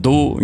2,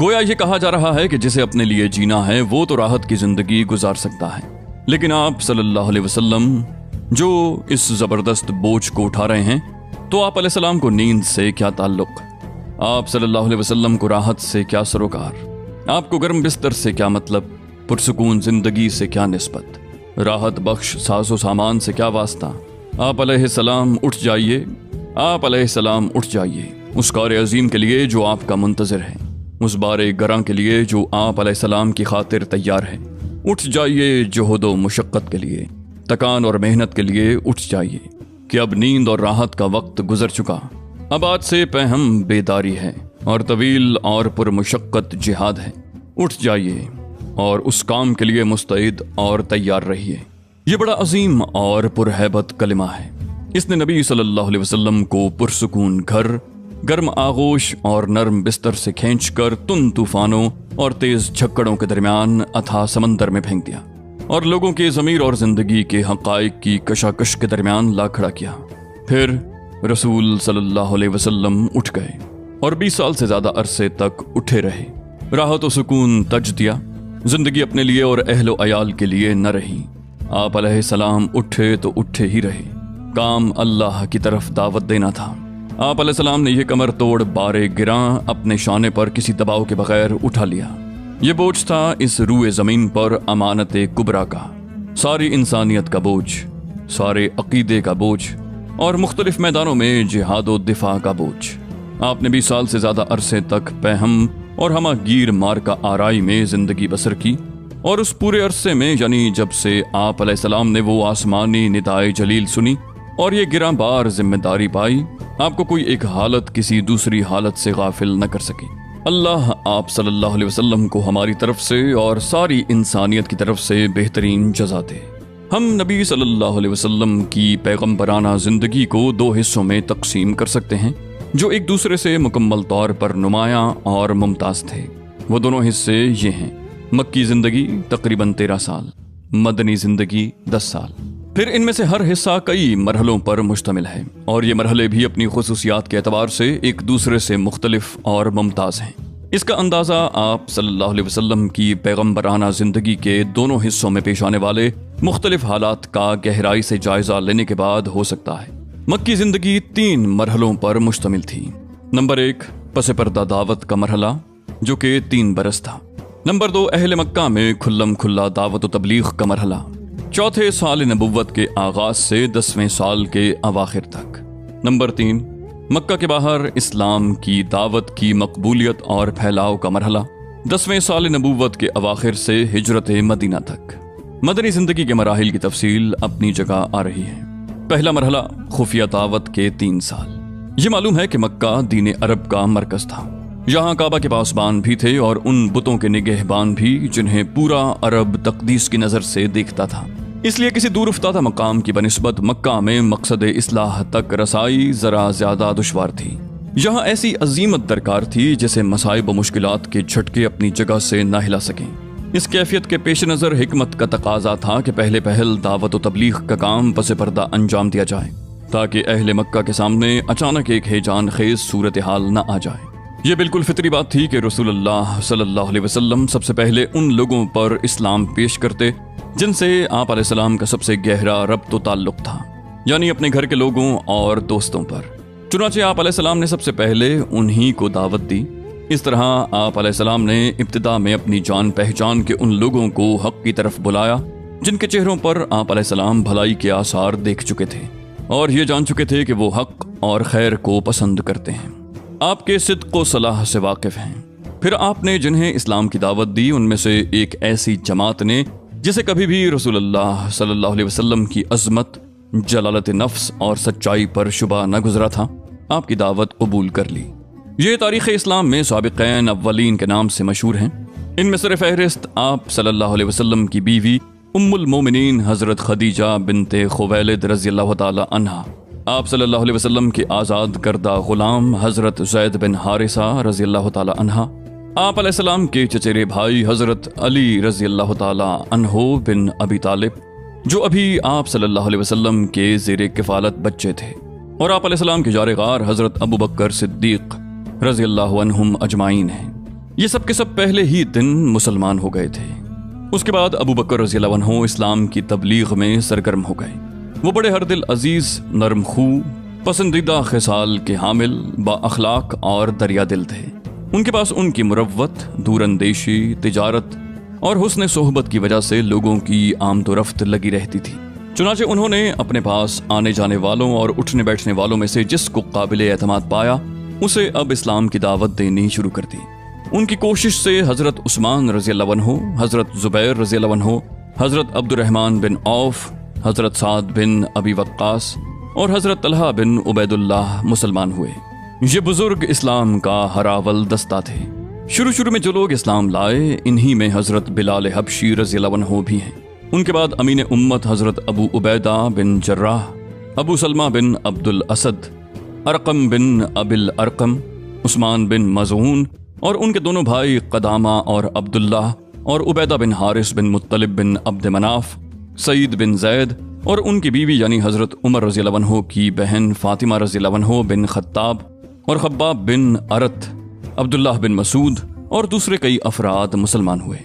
گویا یہ کہا جا رہا ہے کہ جسے اپنے لیے جینا ہے وہ تو راحت کی زندگی گزار سکتا ہے، لیکن آپ صلی اللہ علیہ وسلم جو اس زبردست بوجھ کو اٹھا رہے ہیں، تو آپ علیہ السلام کو نیند سے کیا تعلق؟ آپ صلی اللہ علیہ وسلم کو راحت سے کیا سروکار؟ آپ کو گرم بستر سے کیا مطلب؟ پرسکون زندگی سے کیا نسبت؟ راحت بخش ساز و سامان سے کیا واسطہ؟ آپ علیہ السلام اٹھ جائیے، آپ علیہ السلام اٹھ جائیے اس کار عظیم کے لیے جو آپ کا منتظر ہے، اس بار گراں کے لیے جو آپ علیہ السلام کی خاطر تیار ہے۔ اٹھ جائیے جہد و مشقت کے لیے، تکان اور محنت کے لیے اٹھ جائیے کہ اب نیند اور راحت کا وقت گزر چکا، اب آج سے پہم بیداری ہے اور طویل اور پرمشقت جہاد ہے۔ اٹھ جائیے اور اس کام کے لیے مستعد اور تیار رہیے۔ یہ بڑا عظیم اور پرہیبت کلمہ ہے۔ اس نے نبی صلی اللہ علیہ وسلم کو پرسکون گھر، گرم آغوش اور نرم بستر سے کھینچ کر تند طوفانوں اور تیز جھکڑوں کے درمیان اتھاہ سمندر میں پھینک دیا اور لوگوں کے ضمیر اور زندگی کے حقائق کی کشاکش کے درمیان لا کھڑا کیا۔ پھر رسول صلی اللہ علیہ وسلم اٹھ گئے اور 20 سال سے زیادہ عرصے تک اٹھے رہے۔ راحت و سکون تج دیا، زندگی اپنے لیے اور اہل و عیال کے لیے نہ رہی۔ آپ علیہ السلام اٹھے تو اٹھے ہی رہے، کام اللہ کی طرف دعوت دینا تھا۔ آپ علیہ السلام نے یہ کمر توڑ بارے گراں اپنے شانے پر کسی دباؤ کے بغیر اٹھا لیا۔ یہ بوجھ تھا اس روئے زمین پر امانت کبریٰ کا، ساری انسانیت کا بوجھ، سارے عقیدے کا بوجھ اور مختلف میدانوں میں جہاد و دفاع کا بوجھ۔ آپ نے 20 سال سے زیادہ عرصے تک پہم اور ہمہ گیر مارکا آرائی میں زندگی بسر کی، اور اس پورے عرصے میں یعنی جب سے آپ علیہ السلام نے وہ آسمانی ندائے جلیل سنی اور یہ گراں بار ذمہ داری پائی، آپ کو کوئی ایک حالت کسی دوسری حالت سے غافل نہ کر سکی۔ اللہ آپ صلی اللہ علیہ وسلم کو ہماری طرف سے اور ساری انسانیت کی طرف سے بہترین جزا دے۔ ہم نبی صلی اللہ علیہ وسلم کی پیغمبرانہ زندگی کو 2 حصوں میں تقسیم کر سکتے ہیں جو ایک دوسرے سے مکمل طور پر نمایاں اور ممتاز تھے۔ وہ دونوں حصے یہ ہیں: مکی زندگی تقریباً 13 سال، مدنی زندگی 10 سال۔ پھر ان میں سے ہر حصہ کئی مرحلوں پر مشتمل ہے، اور یہ مرحلے بھی اپنی خصوصیات کے اعتبار سے ایک دوسرے سے مختلف اور ممتاز ہیں۔ اس کا اندازہ آپ صلی اللہ علیہ وسلم کی پیغمبرانہ زندگی کے دونوں حصوں میں پیش آنے والے مختلف حالات کا گہرائی سے جائزہ لینے کے بعد ہو سکتا ہے۔ مکی زندگی 3 مرحلوں پر مشتمل تھی۔ نمبر 1 پس پردہ دعوت کا مرحلہ جو کہ 3 برس تھا۔ نمبر 2 اہل مکہ میں کھلم کھلا دعوت و تبلیغ کا مرحلہ، چوتھے سال نبوت کے آغاز سے 10ویں سال کے اواخر تک۔ نمبر 3 مکہ کے باہر اسلام کی دعوت کی مقبولیت اور پھیلاؤ کا مرحلہ، 10ویں سال نبوت کے اواخر سے ہجرت مدینہ تک۔ مدنی زندگی کے مراحل کی تفصیل اپنی جگہ آ رہی ہے۔ پہلا مرحلہ خفیہ دعوت کے 3 سال۔ یہ معلوم ہے کہ مکہ دین عرب کا مرکز تھا، یہاں کعبہ کے پاسبان بھی تھے اور ان بتوں کے نگہبان بھی جنہیں پورا عرب تقدیس کی نظر سے دیکھتا تھا۔ اس لیے کسی دور افتادہ مقام کی بنسبت مکہ میں مقصد اصلاح تک رسائی ذرا زیادہ دشوار تھی۔ یہاں ایسی عظیمت درکار تھی جسے مصائب و مشکلات کے جھٹکے اپنی جگہ سے نہ ہلا سکیں۔ اس کیفیت کے پیش نظر حکمت کا تقاضا تھا کہ پہلے پہل دعوت و تبلیغ کا کام پس پردہ انجام دیا جائے تاکہ اہل مکہ کے سامنے اچانک ایک ہیجان خیز صورتحال نہ آ جائے۔ یہ بالکل فطری بات تھی کہ رسول اللہ صلی اللہ علیہ وسلم سب سے پہلے ان لوگوں پر اسلام پیش کرتے جن سے آپ علیہ السلام کا سب سے گہرا ربط و تعلق تھا، یعنی اپنے گھر کے لوگوں اور دوستوں پر۔ چنانچہ آپ علیہ السلام نے سب سے پہلے انہی کو دعوت دی۔ اس طرح آپ علیہ السلام نے ابتدا میں اپنی جان پہچان کے ان لوگوں کو حق کی طرف بلایا جن کے چہروں پر آپ علیہ السلام بھلائی کے آثار دیکھ چکے تھے اور یہ جان چکے تھے کہ وہ حق اور خیر کو پسند کرتے ہیں، آپ کے صدق و صلاح سے واقف ہیں۔ پھر آپ نے جنہیں اسلام کی دعوت دی ان میں سے ایک ایسی جماعت نے جسے کبھی بھی رسول اللہ صلی اللہ علیہ وسلم کی عظمت، جلالت نفس اور سچائی پر شبہ نہ گزرا تھا، آپ کی دعوت قبول کر لی۔ یہ تاریخ اسلام میں سابقین اولین کے نام سے مشہور ہیں۔ ان میں سر فہرست آپ صلی اللہ علیہ وسلم کی بیوی ام المومنین حضرت خدیجہ بنت خویلد رضی اللہ تعالی عنہا، آپ صلی اللہ علیہ وسلم کے آزاد کردہ غلام حضرت زید بن حارثہ رضی اللہ تعالی عنہ، آپ علیہ السلام کے چچیرے بھائی حضرت علی رضی اللہ تعالی عنہ بن ابی طالب جو ابھی آپ صلی اللہ علیہ وسلم کے زیر کفالت بچے تھے، اور آپ علیہ السلام کے جار غار حضرت ابو بکر صدیق رضی اللہ عنہم اجمعین ہیں۔ یہ سب کے سب پہلے ہی دن مسلمان ہو گئے تھے۔ اس کے بعد ابو بکر رضی اللہ عنہ اسلام کی تبلیغ میں سرگرم ہو گئے۔ وہ بڑے ہر دل عزیز، نرم خو، پسندیدہ خصال کے حامل، با اخلاق اور دریا دل تھے۔ ان کے پاس ان کی مروت، دور اندیشی، تجارت اور حسن صحبت کی وجہ سے لوگوں کی آمد و رفت لگی رہتی تھی۔ چنانچہ انہوں نے اپنے پاس آنے جانے والوں اور اٹھنے بیٹھنے والوں میں سے جس کو قابل اعتماد پایا اسے اب اسلام کی دعوت دینی شروع کر دی۔ ان کی کوشش سے حضرت عثمان رضی اللہ عنہ، حضرت زبیر رضی اللہ عنہ، حضرت عبد الرحمن بن عوف، حضرت سعد بن ابی وقاص اور حضرت طلحہ بن عبید اللہ مسلمان ہوئے۔ یہ بزرگ اسلام کا ہراول دستہ تھے۔ شروع میں جو لوگ اسلام لائے انہی میں حضرت بلال حبشی رضی اللہ عنہ بھی ہیں۔ ان کے بعد امین امت حضرت ابو عبیدہ بن جراح، ابو سلمہ بن عبد الاسد، ارقم بن ابی الارقم، عثمان بن مظعون اور ان کے دونوں بھائی قدامہ اور عبداللہ اور عبیدہ بن حارث بن مطلب بن عبد مناف، سعید بن زید اور ان کی بیوی یعنی حضرت عمر رضی اللہ عنہ کی بہن فاطمہ رضی اللہ عنہ بن خطاب اور خباب بن ارت، عبداللہ بن مسعود اور دوسرے کئی افراد مسلمان ہوئے۔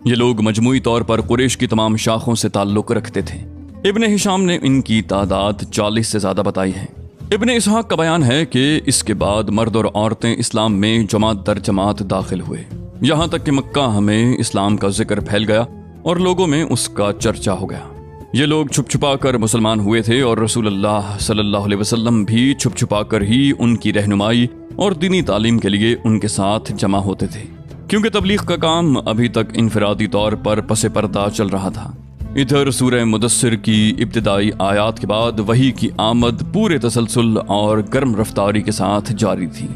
یہ لوگ مجموعی طور پر قریش کی تمام شاخوں سے تعلق رکھتے تھے۔ ابن ہشام نے ان کی تعداد 40 سے زیادہ بتائی ہے۔ ابن اسحاق کا بیان ہے کہ اس کے بعد مرد اور عورتیں اسلام میں جماعت در جماعت داخل ہوئے، یہاں تک کہ مکہ میں اسلام کا ذکر پھیل گیا اور لوگوں میں اس کا چرچا ہو گیا۔ یہ لوگ چھپ چھپا کر مسلمان ہوئے تھے اور رسول اللہ صلی اللہ علیہ وسلم بھی چھپ چھپا کر ہی ان کی رہنمائی اور دینی تعلیم کے لیے ان کے ساتھ جمع ہوتے تھے، کیونکہ تبلیغ کا کام ابھی تک انفرادی طور پر پس پردہ چل رہا تھا۔ ادھر سورہ مدثر کی ابتدائی آیات کے بعد وحی کی آمد پورے تسلسل اور گرم رفتاری کے ساتھ جاری تھی۔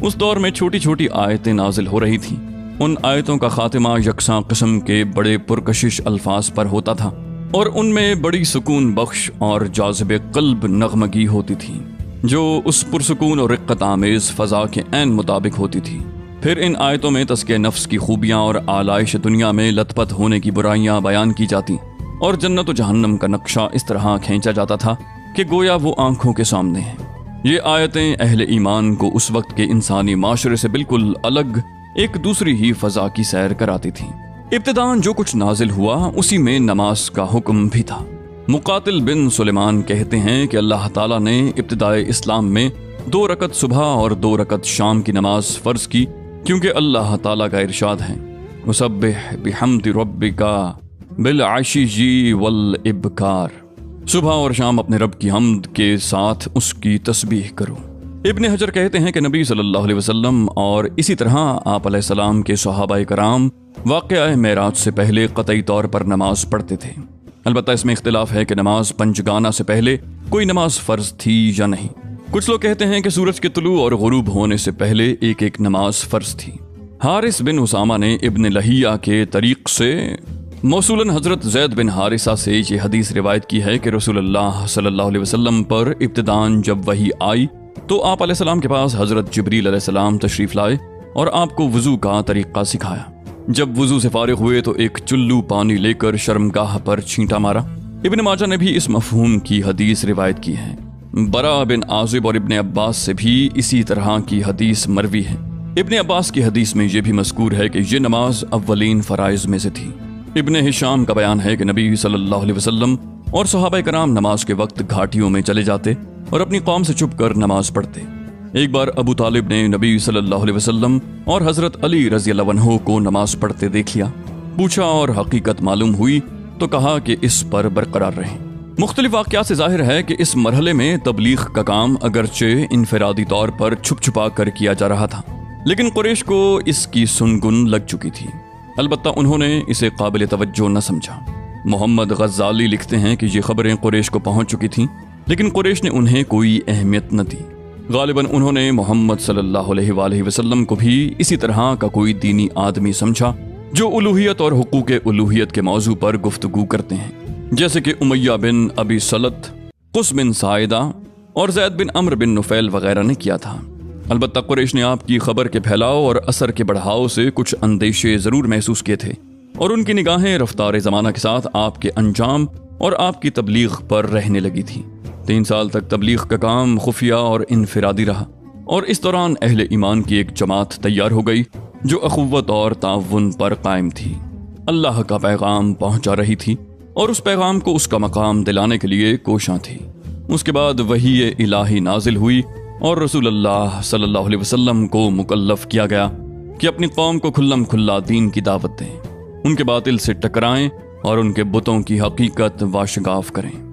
اس دور میں چھوٹی چھوٹی آیتیں نازل ہو رہی تھیں۔ ان آیتوں کا خاتمہ یکساں قسم کے بڑے پرکشش الفاظ پر ہوتا تھا اور ان میں بڑی سکون بخش اور جاذب قلب نغمگی ہوتی تھی جو اس پرسکون اور رقت آمیز فضا کے عین مطابق ہوتی تھی۔ پھر ان آیتوں میں تزکیہ نفس کی خوبیاں اور آلائش دنیا میں لت پت ہونے کی برائیاں بیان کی جاتی اور جنت و جہنم کا نقشہ اس طرح کھینچا جاتا تھا کہ گویا وہ آنکھوں کے سامنے ہیں۔ یہ آیتیں اہل ایمان کو اس وقت کے انسانی معاشرے سے بالکل الگ ایک دوسری ہی فضا کی سیر کراتی تھیں۔ ابتداً جو کچھ نازل ہوا اسی میں نماز کا حکم بھی تھا۔ مقاتل بن سلیمان کہتے ہیں کہ اللہ تعالیٰ نے ابتدائے اسلام میں 2 رکعت صبح اور 2 رکعت شام کی نماز فرض کی، کیونکہ اللہ تعالیٰ کا ارشاد ہے وَسَبِّحْ بِحَمْدِ رَبِّكَ بِالْعَشِيِّ وَالْإِبْكَارِ، صبح اور شام اپنے رب کی حمد کے ساتھ اس کی تسبیح کرو۔ ابن حجر کہتے ہیں کہ نبی صلی اللہ علیہ وسلم اور اسی طرح آپ علیہ السلام کے صحابہ کرام واقعہ معراج سے پہلے قطعی طور پر نماز پڑھتے تھے۔ البتہ اس میں اختلاف ہے کہ نماز پنجگانہ سے پہلے کوئی نماز فرض تھی یا نہیں۔ کچھ لوگ کہتے ہیں کہ سورج کے طلوع اور غروب ہونے سے پہلے ایک ایک نماز فرض تھی۔ حارث بن اسامہ نے ابن لہیہ کے طریق سے موصولاً حضرت زید بن حارثہ سے یہ حدیث روایت کی ہے کہ رسول اللہ صلی اللہ علیہ وسلم پر ابتداً جب وحی آئی تو آپ علیہ السلام کے پاس حضرت جبریل علیہ السلام تشریف لائے اور آپ کو وضو کا طریقہ سکھایا۔ جب وضو سے فارغ ہوئے تو ایک چلو پانی لے کر شرمگاہ پر چھینٹا مارا۔ ابن ماجہ نے بھی اس مفہوم کی حدیث روایت کی ہے۔ برا بن عازب اور ابن عباس سے بھی اسی طرح کی حدیث مروی ہے۔ ابن عباس کی حدیث میں یہ بھی مذکور ہے کہ یہ نماز اولین فرائض میں سے تھی۔ ابن ہشام کا بیان ہے کہ نبی صلی اللہ علیہ وسلم اور صحابہ کرام نماز کے وقت گھاٹیوں میں چلے جاتے اور اپنی قوم سے چھپ کر نماز پڑھتے۔ ایک بار ابو طالب نے نبی صلی اللہ علیہ وسلم اور حضرت علی رضی اللہ عنہ کو نماز پڑھتے دیکھ لیا، پوچھا اور حقیقت معلوم ہوئی تو کہا کہ اس پر برقرار رہیں۔ مختلف واقعات سے ظاہر ہے کہ اس مرحلے میں تبلیغ کا کام اگرچہ انفرادی طور پر چھپ چھپا کر کیا جا رہا تھا، لیکن قریش کو اس کی سنگن لگ چکی تھی۔ البتہ انہوں نے اسے قابل توجہ نہ سمجھا۔ محمد غزالی لکھتے ہیں کہ یہ خبریں قریش کو پہنچ چکی تھیں، لیکن قریش نے انہیں کوئی اہمیت نہ دی۔ غالباً انہوں نے محمد صلی اللہ علیہ وآلہ وسلم کو بھی اسی طرح کا کوئی دینی آدمی سمجھا جو الوہیت اور حقوق الوہیت کے موضوع پر گفتگو کرتے ہیں، جیسے کہ امیہ بن ابی سلط، قس بن سائدہ اور زید بن عمرو بن نفیل وغیرہ نے کیا تھا۔ البتہ قریش نے آپ کی خبر کے پھیلاؤ اور اثر کے بڑھاؤ سے کچھ اندیشے ضرور محسوس کیے تھے، اور ان کی نگاہیں رفتار زمانہ کے ساتھ آپ کے انجام اور آپ کی تبلیغ پر رہنے لگی تھی۔ 3 سال تک تبلیغ کا کام خفیہ اور انفرادی رہا، اور اس دوران اہل ایمان کی ایک جماعت تیار ہو گئی جو اخوت اور تعاون پر قائم تھی۔ اللہ کا پیغام پہنچا رہی تھی اور اس پیغام کو اس کا مقام دلانے کے لیے کوشاں تھی۔ اس کے بعد وحی الہی نازل ہوئی اور رسول اللہ صلی اللہ علیہ وسلم کو مکلف کیا گیا کہ اپنی قوم کو کھلم کھلا دین کی دعوت دیں، ان کے باطل سے ٹکرائیں اور ان کے بتوں کی حقیقت واشگاف کریں۔